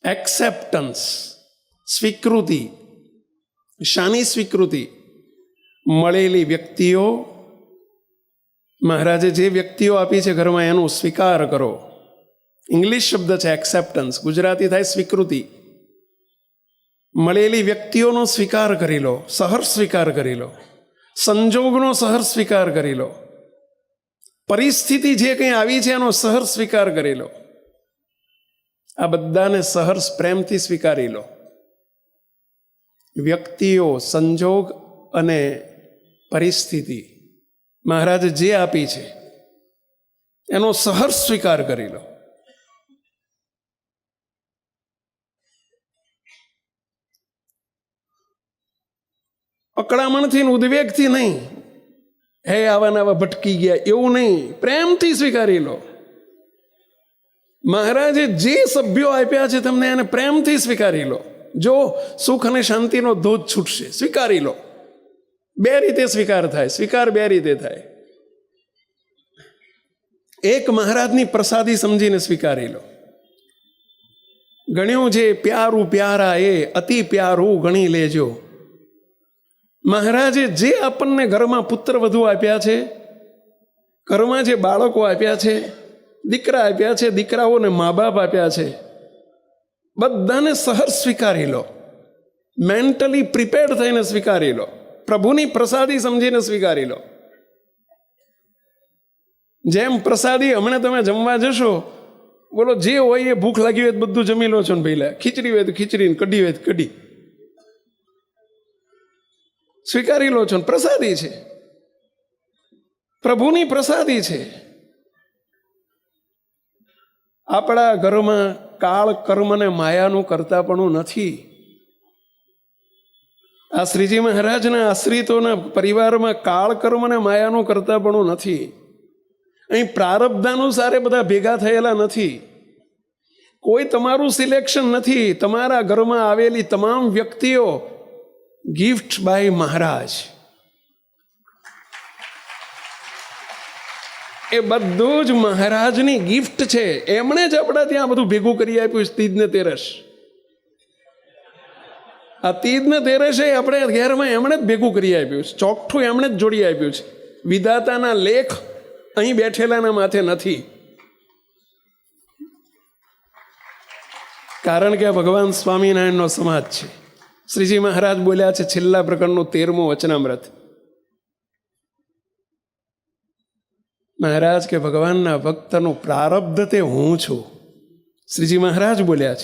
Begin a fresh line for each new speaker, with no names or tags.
Acceptance, સ્વીકૃતિ. શાની સ્વીકૃતિ? મળેલી વ્યક્તિઓ, મહારાજે જે વ્યક્તિઓ આપી છે ઘરમાં એનો સ્વીકાર કરો. ઇંગ્લિશ શબ્દ છે એક્સેપ્ટન્સ, ગુજરાતી થાય સ્વીકૃતિ. મળેલી વ્યક્તિઓનો સ્વીકાર કરી લો, સહર્ષ સ્વીકાર કરી લો. સંજોગનો સહર્ષ સ્વીકાર કરી લો. પરિસ્થિતિ જે કંઈ આવી છે એનો સહર્ષ સ્વીકાર કરી લો. આ બધાને સહર્ષ પ્રેમથી સ્વીકારી લો. વ્યક્તિઓ, સંજોગ અને પરિસ્થિતિ મહારાજે જે આપી છે એનો સહર્ષ સ્વીકાર કરી લો. અકળામણથી ઉદ્વેગથી નહીં, હે આવા નવા ભટકી ગયા એવું નહીં, પ્રેમથી સ્વીકારી લો. મહારાજે જે સભ્યો આપ્યા છે તમને એને પ્રેમથી સ્વીકારી લો. જો સુખ અને શાંતિનો ધોધ છૂટશે, સ્વીકારી લો. બે રીતે સ્વીકાર થાય, સ્વીકાર બે રીતે થાય. એક મહારાજની પ્રસાદી સમજીને સ્વીકારી લો. ગણ્યું છે પ્યારું પ્યારા એ અતિ પ્યારું ગણી લેજો. મહારાજે જે આપણને ઘરમાં પુત્ર વધુ આપ્યા છે, ઘરમાં જે બાળકો આપ્યા છે, દીકરા આપ્યા છે, દીકરાઓને મા બાપ આપ્યા છે, બધાને સહર્ષ સ્વીકારી લો. મેન્ટલી પ્રિપેર્ડ થઈને સ્વીકારી લો. પ્રભુની પ્રસાદી સમજીને સ્વીકારી લો. જેમ પ્રસાદી હમણાં તમે જમવા જશો, બોલો જે હોય એ ભૂખ લાગી હોય તો બધું જમી લો છો ને પહેલા. ખીચડી હોય તો ખીચડી, કઢી હોય તો કઢી સ્વીકારી લો છો ને. પ્રસાદી છે, પ્રભુની પ્રસાદી છે. આપણા ઘરમાં કાળ કર્મ ને માયાનું કરતાપણું નથી. આ શ્રીજી મહારાજના આશ્રિતોના પરિવારમાં કાળ કર્મ ને માયાનું કરતાપણું નથી. અહીં પ્રારબ્ધાનુસારે બધા ભેગા થયેલા નથી. કોઈ તમારું સિલેક્શન નથી. તમારા ઘરમાં આવેલી તમામ વ્યક્તિઓ ગિફ્ટ બાય મહારાજ. એ બધું જ મહારાજની ગિફ્ટ છે. એમણે જ આપણા ત્યાં બધું ભેગું કરી આપ્યું. તીજ ને તેરસ, આ તીજ ને તેરસ એ આપણે ઘેરમાં એમણે જ ભેગું કરી આપ્યું છે. ચોકઠું એમણે જ જોડી આપ્યું છે. વિધાતાના લેખ અહીં બેઠેલાના માથે નથી. કારણ કે આ ભગવાન સ્વામિનારાયણનો સમાજ છે. શ્રીજી મહારાજ બોલ્યા છે છેલ્લા પ્રકરણનું 13મું વચનામૃત. મહારાજ કે ભગવાનના ભક્તનું પ્રારબ્ધ તે હું છું. શ્રીજી મહારાજ બોલ્યા છે.